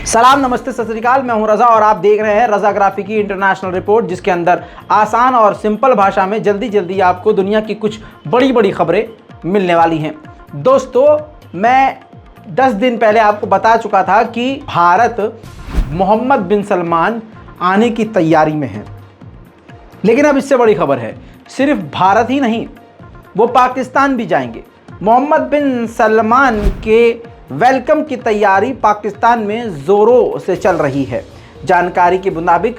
सलाम, नमस्ते, सत श्री अकाल। मैं हूं रजा और आप देख रहे हैं रजाग्राफी की इंटरनेशनल रिपोर्ट, जिसके अंदर आसान और सिंपल भाषा में जल्दी आपको दुनिया की कुछ बड़ी खबरें मिलने वाली हैं। दोस्तों, मैं 10 दिन पहले आपको बता चुका था कि भारत मोहम्मद बिन सलमान आने की तैयारी में है, लेकिन अब इससे बड़ी खबर है। सिर्फ भारत ही नहीं, वो पाकिस्तान भी जाएंगे। मोहम्मद बिन सलमान के वेलकम की तैयारी पाकिस्तान में ज़ोरों से चल रही है। जानकारी के मुताबिक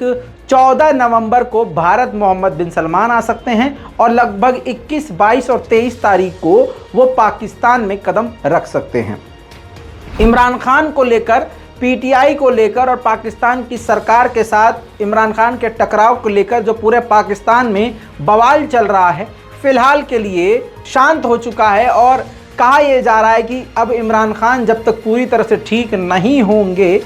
14 नवंबर को भारत मोहम्मद बिन सलमान आ सकते हैं और लगभग 21, 22 और 23 तारीख को वो पाकिस्तान में कदम रख सकते हैं। इमरान खान को लेकर, पीटीआई को लेकर और पाकिस्तान की सरकार के साथ इमरान खान के टकराव को लेकर जो पूरे पाकिस्तान में बवाल चल रहा है, फिलहाल के लिए शांत हो चुका है। और कहा यह जा रहा है कि अब इमरान खान जब तक पूरी तरह से ठीक नहीं होंगे,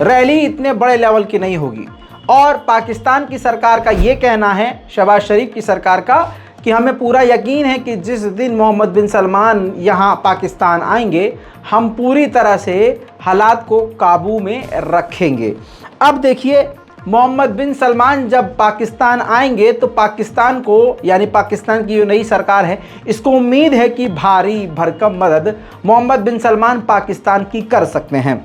रैली इतने बड़े लेवल की नहीं होगी। और पाकिस्तान की सरकार का ये कहना है, शहबाज शरीफ की सरकार का, कि हमें पूरा यकीन है कि जिस दिन मोहम्मद बिन सलमान यहाँ पाकिस्तान आएंगे, हम पूरी तरह से हालात को काबू में रखेंगे। अब देखिए, मोहम्मद बिन सलमान जब पाकिस्तान आएंगे तो पाकिस्तान को, यानी पाकिस्तान की जो नई सरकार है, इसको उम्मीद है कि भारी भरकम मदद मोहम्मद बिन सलमान पाकिस्तान की कर सकते हैं।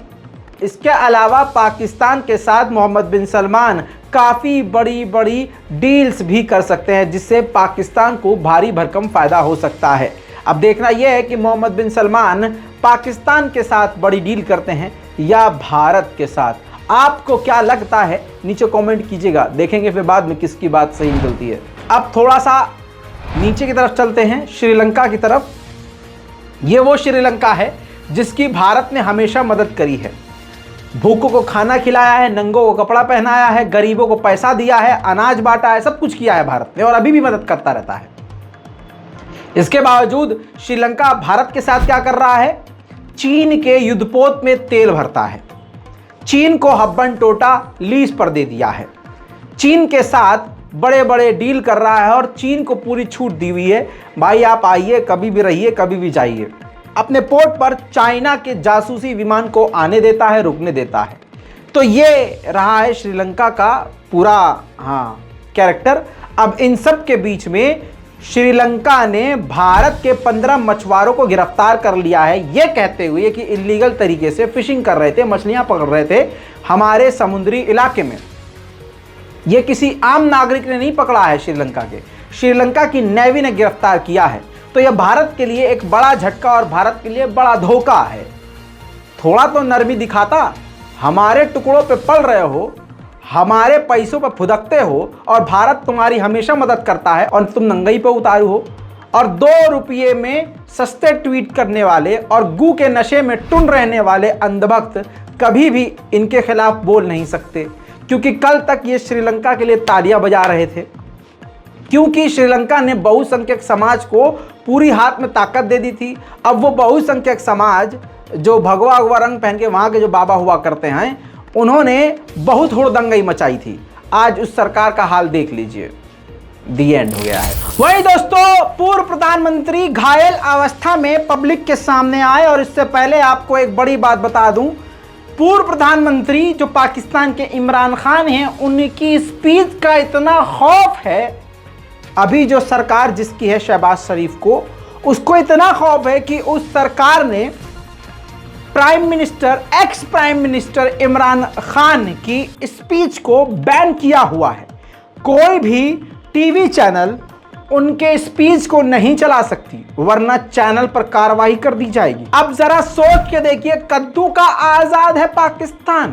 इसके अलावा पाकिस्तान के साथ मोहम्मद बिन सलमान काफ़ी बड़ी डील्स भी कर सकते हैं, जिससे पाकिस्तान को भारी भरकम फ़ायदा हो सकता है। अब देखना यह है कि मोहम्मद बिन सलमान पाकिस्तान के साथ बड़ी डील करते हैं या भारत के साथ। आपको क्या लगता है, नीचे कमेंट कीजिएगा। देखेंगे फिर बाद में किसकी बात सही निकलती है। अब थोड़ा सा नीचे की तरफ चलते हैं, श्रीलंका की तरफ। ये वो श्रीलंका है जिसकी भारत ने हमेशा मदद करी है। भूखों को खाना खिलाया है, नंगों को कपड़ा पहनाया है, गरीबों को पैसा दिया है, अनाज बांटा है, सब कुछ किया है भारत ने, और अभी भी मदद करता रहता है। इसके बावजूद श्रीलंका भारत के साथ क्या कर रहा है? चीन के युद्धपोत में तेल भरता है। चीन को हब्बन टोटा लीज पर दे दिया है। चीन के साथ बड़े डील कर रहा है और चीन को पूरी छूट दी हुई है, भाई आप आइए, कभी भी रहिए, कभी भी जाइए। अपने पोर्ट पर चाइना के जासूसी विमान को आने देता है, रुकने देता है। तो ये रहा है श्रीलंका का पूरा कैरेक्टर। अब इन सब के बीच में श्रीलंका ने भारत के 15 मछुआरों को गिरफ्तार कर लिया है, ये कहते हुए कि इलीगल तरीके से फिशिंग कर रहे थे, मछलियां पकड़ रहे थे हमारे समुद्री इलाके में। ये किसी आम नागरिक ने नहीं पकड़ा है, श्रीलंका की नेवी ने गिरफ्तार किया है। तो यह भारत के लिए एक बड़ा झटका और भारत के लिए बड़ा धोखा है। थोड़ा तो नरमी दिखाता, हमारे टुकड़ों पे पल रहे हो, हमारे पैसों पर फुदकते हो और भारत तुम्हारी हमेशा मदद करता है और तुम नंगई पे उतारू हो। और 2 रुपये में सस्ते ट्वीट करने वाले और गू के नशे में टुन रहने वाले अंधभक्त कभी भी इनके खिलाफ बोल नहीं सकते, क्योंकि कल तक ये श्रीलंका के लिए तालियां बजा रहे थे, क्योंकि श्रीलंका ने बहुसंख्यक समाज को पूरी हाथ में ताकत दे दी थी। अब वो बहुसंख्यक समाज जो भगवा हुआ रंग पहन के वहाँ के जो बाबा हुआ करते हैं, उन्होंने बहुत हुड़दंगई मचाई थी। आज उस सरकार का हाल देख लीजिए, दी एंड हो गया है। वही दोस्तों, पूर्व प्रधानमंत्री घायल अवस्था में पब्लिक के सामने आए। और इससे पहले आपको एक बड़ी बात बता दूं, पूर्व प्रधानमंत्री जो पाकिस्तान के इमरान खान हैं, उनकी स्पीच का इतना खौफ है, अभी जो सरकार जिसकी है शहबाज शरीफ को, उसको इतना खौफ है कि उस सरकार ने ex prime minister Imran Khan की स्पीच को बैन किया हुआ है। कोई भी टीवी चैनल उनके स्पीच को नहीं चला सकती, वरना चैनल पर कार्रवाई कर दी जाएगी। अब जरा सोच के देखिए, कद्दू का आजाद है पाकिस्तान,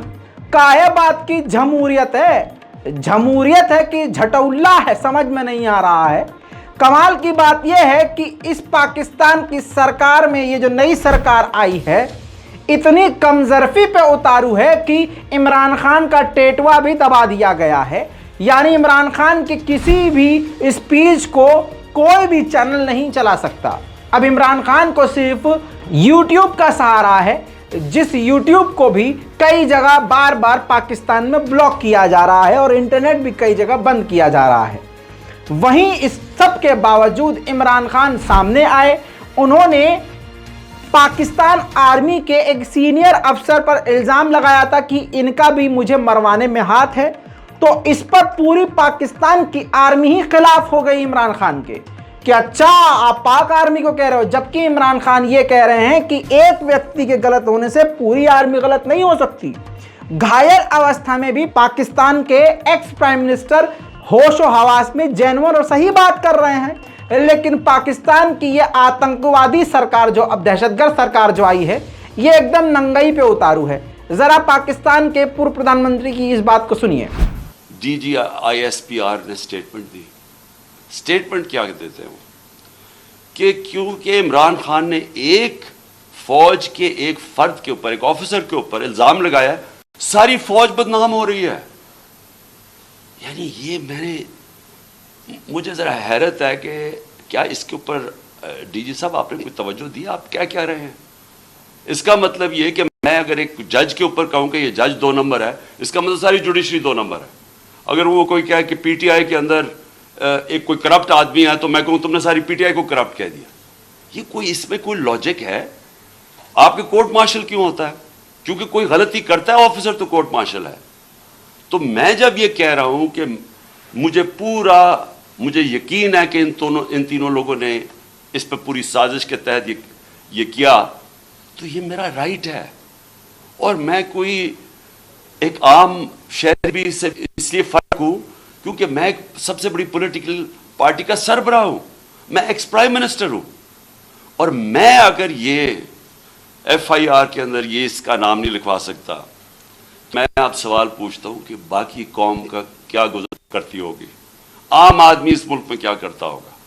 काहे बात की जमहूरियत है कि झटौल्ला है, समझ में नहीं आ रहा है। कमाल की बात यह है कि इस पाकिस्तान की सरकार में ये जो नई सरकार आई है, इतनी कमजरफी पे उतारू है कि इमरान खान का टेटवा भी दबा दिया गया है। यानी इमरान खान की किसी भी स्पीच को कोई भी चैनल नहीं चला सकता। अब इमरान खान को सिर्फ YouTube का सहारा है, जिस YouTube को भी कई जगह बार पाकिस्तान में ब्लॉक किया जा रहा है और इंटरनेट भी कई जगह बंद किया जा रहा है। वहीं इस सब के बावजूद इमरान खान सामने आए, उन्होंने पाकिस्तान आर्मी के एक सीनियर अफसर पर इल्जाम लगाया था कि इनका भी मुझे मरवाने में हाथ है, तो इस पर पूरी पाकिस्तान की आर्मी ही खिलाफ हो गई इमरान खान के कि अच्छा आप पाक आर्मी को कह रहे हो, जबकि इमरान खान ये कह रहे हैं कि एक व्यक्ति के गलत होने से पूरी आर्मी गलत नहीं हो सकती। घायल अवस्था में भी पाकिस्तान के एक्स प्राइम मिनिस्टर होश और हवास में जेन्युइन और सही बात कर रहे हैं, लेकिन पाकिस्तान की ये आतंकवादी सरकार जो अब दहशतगर्द सरकार जो आई है, ये एकदम नंगाई पे उतारू है। जरा पाकिस्तान के पूर्व प्रधानमंत्री की इस बात को सुनिए। DGISPR ने स्टेटमेंट दी। स्टेटमेंट क्या देते हैं वो कि क्योंकि इमरान खान ने एक फौज के एक फर्द के ऊपर, एक ऑफिसर के ऊपर इल्जाम लगाया, सारी फौज बदनाम हो रही है। यानी ये मुझे जरा हैरत है कि क्या इसके ऊपर डीजी साहब आपने कोई तवज्जो दी? आप क्या कह रहे हैं? इसका मतलब ये कि मैं अगर एक जज के ऊपर कहूं कि ये जज 2 नंबर है, इसका मतलब सारी जुडिशरी 2 नंबर है। अगर वो कोई कहे कि पीटीआई के अंदर एक कोई करप्ट आदमी है, तो मैं कहूं तुमने सारी पीटीआई को करप्ट कह दिया। ये कोई, इसमें कोई लॉजिक है? आपके कोर्ट मार्शल क्यों होता है? क्योंकि कोई गलती करता है ऑफिसर तो कोर्ट मार्शल है। तो मैं जब ये कह रहा हूं कि मुझे यकीन है कि इन तीनों लोगों ने इस पर पूरी साजिश के तहत ये किया, तो ये मेरा राइट है। और मैं कोई एक आम शहरी से इसलिए फर्क हूं क्योंकि मैं एक सबसे बड़ी पॉलिटिकल पार्टी का सरबराह हूं, मैं एक्स प्राइम मिनिस्टर हूं। और मैं अगर ये FIR के अंदर ये इसका नाम नहीं लिखवा सकता, मैं आप सवाल पूछता हूं कि बाकी कौम का क्या गुजर करती होगी, आम आदमी इस मुल्क में क्या करता होगा।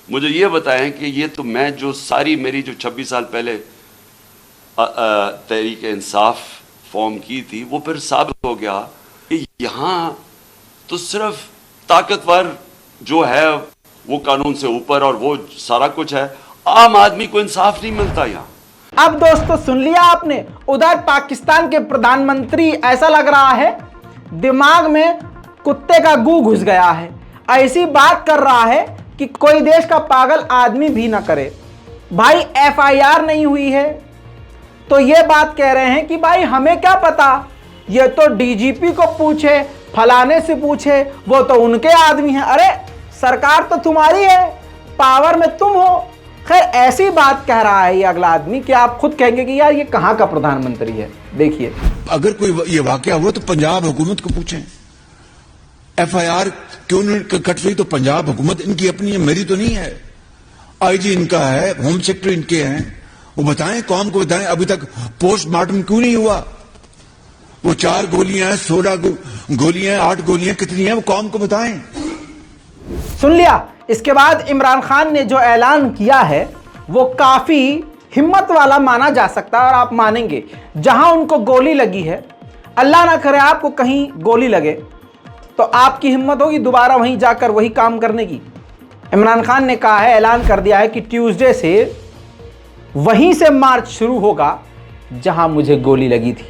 मुझे ये बताएं कि ये तो मैं जो सारी मेरी जो 26 साल पहले तहरीक इंसाफ फॉर्म की थी, वो फिर साबित हो गया कि यहाँ तो सिर्फ ताकतवर जो है वो कानून से ऊपर और वो सारा कुछ है, आम आदमी को इंसाफ नहीं मिलता यहाँ। अब दोस्तों सुन लिया आपने, उधर पाकिस्तान के प्रधानमंत्री ऐसा लग रहा है दिमाग में कुत्ते का गू घुस गया है, ऐसी बात कर रहा है कि कोई देश का पागल आदमी भी ना करे। भाई FIR नहीं हुई है तो ये बात कह रहे हैं कि भाई हमें क्या पता, ये तो DGP को पूछे, फलाने से पूछे, वो तो उनके आदमी हैं। अरे सरकार तो तुम्हारी है, पावर में तुम हो। खैर ऐसी बात कह रहा है ये अगला आदमी कि आप खुद कहेंगे कि यार ये कहां का प्रधानमंत्री है। देखिए, अगर कोई ये वाकया हुआ तो पंजाब हुकूमत को पूछें, FIR क्यों नहीं कट रही, तो पंजाब हुकूमत इनकी अपनी है, मेरी तो नहीं है। IG इनका है, होम सेक्रेटरी इनके हैं, वो बताएं, कौम को बताएं अभी तक पोस्टमार्टम क्यों नहीं हुआ। वो 4 गोलियां हैं, 16 गोलियां हैं, 8 गोलियां कितनी हैं, वो कौम को बताएं। सुन लिया। इसके बाद इमरान खान ने जो ऐलान किया है वो काफी हिम्मत वाला माना जा सकता है, और आप मानेंगे जहां उनको गोली लगी है, अल्लाह ना करे आपको कहीं गोली लगे तो आपकी हिम्मत होगी दोबारा वहीं जाकर वही काम करने की। इमरान खान ने कहा है, ऐलान कर दिया है कि ट्यूसडे से वहीं से मार्च शुरू होगा जहां मुझे गोली लगी थी।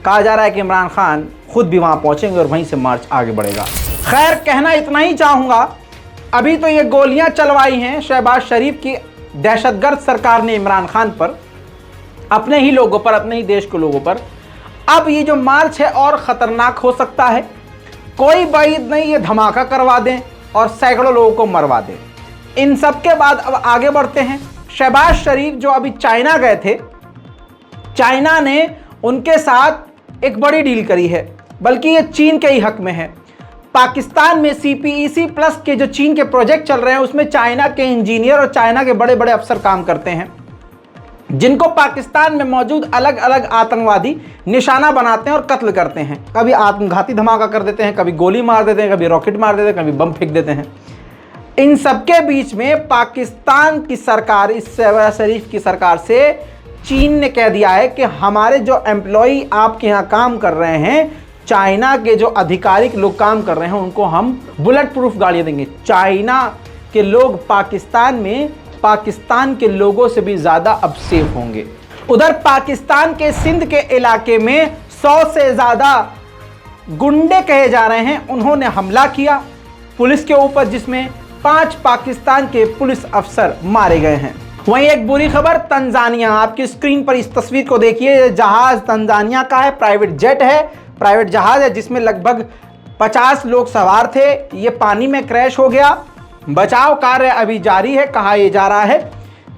कहा जा रहा है कि इमरान खान खुद भी वहां पहुंचेंगे और वहीं से मार्च आगे बढ़ेगा। खैर कहना इतना ही चाहूंगा, अभी तो ये गोलियां चलवाई हैं शहबाज शरीफ की दहशतगर्द सरकार ने इमरान खान पर, अपने ही लोगों पर, अपने ही देश के लोगों पर। अब ये जो मार्च है और खतरनाक हो सकता है, कोई बाइद नहीं ये धमाका करवा दें और सैकड़ों लोगों को मरवा दें। इन सब के बाद अब आगे बढ़ते हैं। शहबाज शरीफ जो अभी चाइना गए थे, चाइना ने उनके साथ एक बड़ी डील करी है, बल्कि ये चीन के ही हक में है। पाकिस्तान में CPEC प्लस के जो चीन के प्रोजेक्ट चल रहे हैं उसमें चाइना के इंजीनियर और चाइना के बड़े बड़े अफसर काम करते हैं, जिनको पाकिस्तान में मौजूद अलग अलग आतंकवादी निशाना बनाते हैं और कत्ल करते हैं। कभी आत्मघाती धमाका कर देते हैं, कभी गोली मार देते हैं, कभी रॉकेट मार देते हैं, कभी बम फेंक देते हैं। इन सबके बीच में पाकिस्तान की सरकार, इस शहबाज शरीफ की सरकार से चीन ने कह दिया है कि हमारे जो एम्प्लॉई आपके यहाँ काम कर रहे हैं, चाइना के जो आधिकारिक लोग काम कर रहे हैं, उनको हम बुलेट प्रूफ गाड़ियाँ देंगे। चाइना के लोग पाकिस्तान में पाकिस्तान के लोगों से भी ज़्यादा अब सेफ होंगे। उधर पाकिस्तान के सिंध के इलाके में 100 से ज़्यादा गुंडे कहे जा रहे हैं, उन्होंने हमला किया पुलिस के ऊपर, जिसमें 5 पाकिस्तान के पुलिस अफसर मारे गए हैं। वहीं एक बुरी खबर तंजानिया, आपकी स्क्रीन पर इस तस्वीर को देखिए। जहाज तंजानिया का है, प्राइवेट जेट है, प्राइवेट जहाज है जिसमें लगभग 50 लोग सवार थे। ये पानी में क्रैश हो गया। बचाव कार्य अभी जारी है। कहा यह जा रहा है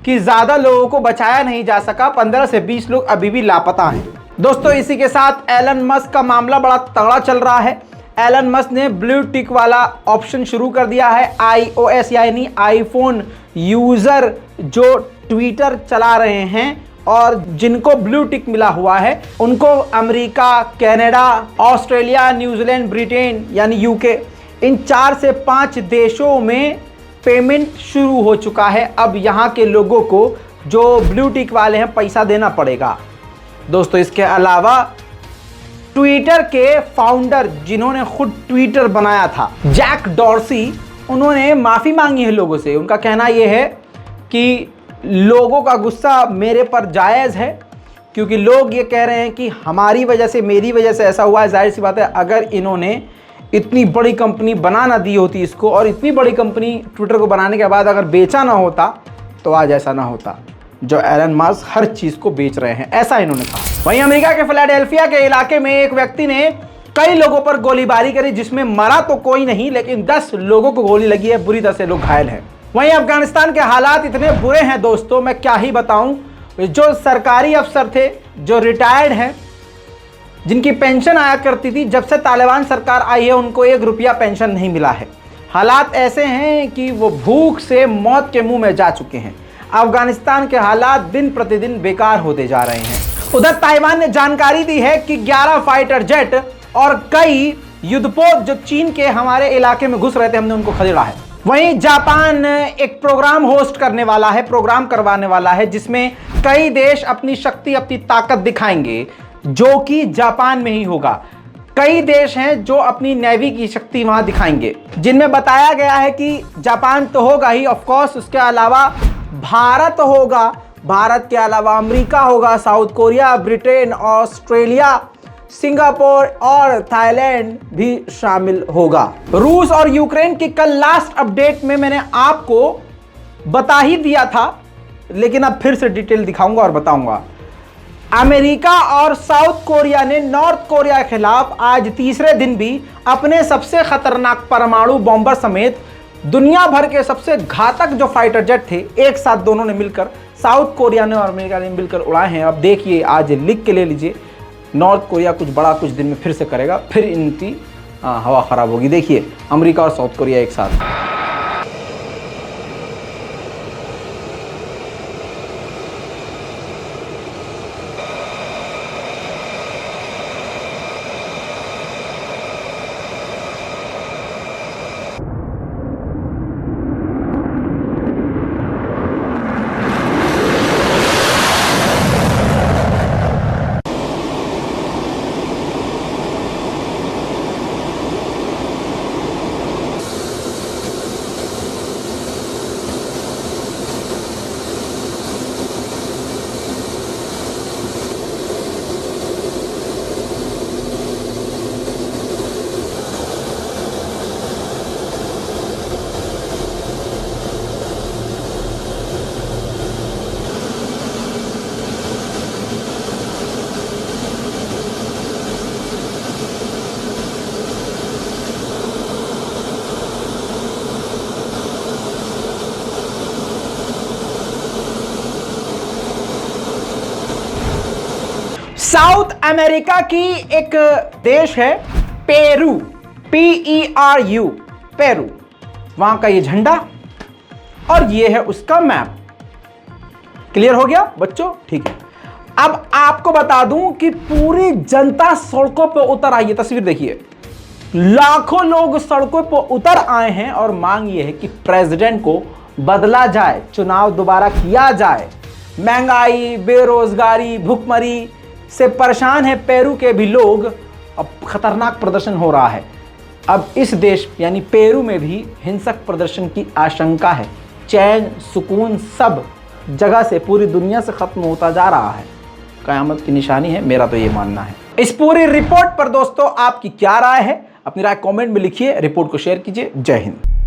कि ज्यादा लोगों को बचाया नहीं जा सका, 15 से 20 लोग अभी भी लापता हैं। दोस्तों इसी के साथ एलन मस्क का मामला बड़ा तगड़ा चल रहा है। एलन मस्क ने ब्लू टिक वाला ऑप्शन शुरू कर दिया है। iOS यानी आईफोन यूजर जो ट्विटर चला रहे हैं और जिनको ब्लू टिक मिला हुआ है उनको America, Canada, Australia, New Zealand, Britain यानी यूके, इन 4 से 5 देशों में पेमेंट शुरू हो चुका है। अब यहाँ के लोगों को जो ब्लू टिक वाले हैं पैसा देना पड़ेगा। दोस्तों इसके अलावा ट्विटर के फाउंडर जिन्होंने खुद ट्विटर बनाया था, जैक डॉर्सी, उन्होंने माफ़ी मांगी है लोगों से। उनका कहना यह है कि लोगों का गुस्सा मेरे पर जायज़ है क्योंकि लोग ये कह रहे हैं कि हमारी वजह से, मेरी वजह से ऐसा हुआ है। जाहिर सी बात है, अगर इन्होंने इतनी बड़ी कंपनी बना ना दी होती इसको, और इतनी बड़ी कंपनी ट्विटर को बनाने के बाद अगर बेचा ना होता तो आज ऐसा ना होता जो एलन मस्क हर चीज़ को बेच रहे हैं, ऐसा इन्होंने कहा। वहीं अमेरिका के फिलाडेल्फिया के इलाके में एक व्यक्ति ने कई लोगों पर गोलीबारी करी जिसमें मरा तो कोई नहीं लेकिन 10 लोगों को गोली लगी है, बुरी तरह से लोग घायल हैं। वहीं अफगानिस्तान के हालात इतने बुरे हैं दोस्तों, मैं क्या ही बताऊं। जो सरकारी अफसर थे, जो रिटायर्ड हैं, जिनकी पेंशन आया करती थी, जब से तालिबान सरकार आई है उनको 1 रुपया पेंशन नहीं मिला है। हालात ऐसे हैं कि वो भूख से मौत के मुंह में जा चुके हैं। अफगानिस्तान के हालात दिन प्रतिदिन बेकार होते जा रहे हैं। उधर ताइवान ने जानकारी दी है कि 11 फाइटर जेट और कई युद्धपोत जो चीन के हमारे इलाके में घुस रहे थे, हमने उनको खदेड़ा है। वहीं जापान एक प्रोग्राम होस्ट करने वाला है, प्रोग्राम करवाने वाला है जिसमें कई देश अपनी शक्ति, अपनी ताकत दिखाएंगे, जो कि जापान में ही होगा। कई देश हैं जो अपनी नेवी की शक्ति वहां दिखाएंगे, जिनमें बताया गया है कि जापान तो होगा ही ऑफ कोर्स, उसके अलावा भारत होगा, भारत के अलावा अमेरिका होगा, south Korea, Britain, Australia, Singapore और थाईलैंड भी शामिल होगा। रूस और यूक्रेन की कल लास्ट अपडेट में मैंने आपको बता ही दिया था, लेकिन अब फिर से डिटेल दिखाऊंगा और बताऊंगा। अमेरिका और साउथ कोरिया ने नॉर्थ कोरिया के खिलाफ आज तीसरे दिन भी अपने सबसे खतरनाक परमाणु बॉम्बर समेत दुनिया भर के सबसे घातक जो फाइटर जेट थे, एक साथ दोनों ने मिलकर, साउथ कोरिया ने और अमेरिका ने मिलकर उड़ाए हैं। अब देखिए, आज लिख के ले लीजिए, नॉर्थ कोरिया कुछ बड़ा कुछ दिन में फिर से करेगा, फिर इनकी हवा खराब होगी। देखिए अमेरिका और साउथ कोरिया एक साथ। साउथ अमेरिका की एक देश है पेरू, PERU, पेरू। वहां का ये झंडा और ये है उसका मैप। क्लियर हो गया बच्चों? ठीक है। अब आपको बता दूं कि पूरी जनता सड़कों पर उतर आई है। तस्वीर देखिए, लाखों लोग सड़कों पर उतर आए हैं और मांग ये है कि प्रेसिडेंट को बदला जाए, चुनाव दोबारा किया जाए। महंगाई, बेरोजगारी, भूखमरी से परेशान है पेरू के भी लोग। अब खतरनाक प्रदर्शन हो रहा है। अब इस देश यानी पेरू में भी हिंसक प्रदर्शन की आशंका है। चैन, सुकून सब जगह से, पूरी दुनिया से खत्म होता जा रहा है। कयामत की निशानी है, मेरा तो ये मानना है। इस पूरी रिपोर्ट पर दोस्तों आपकी क्या राय है? अपनी राय कमेंट में लिखिए, रिपोर्ट को शेयर कीजिए। जय हिंद।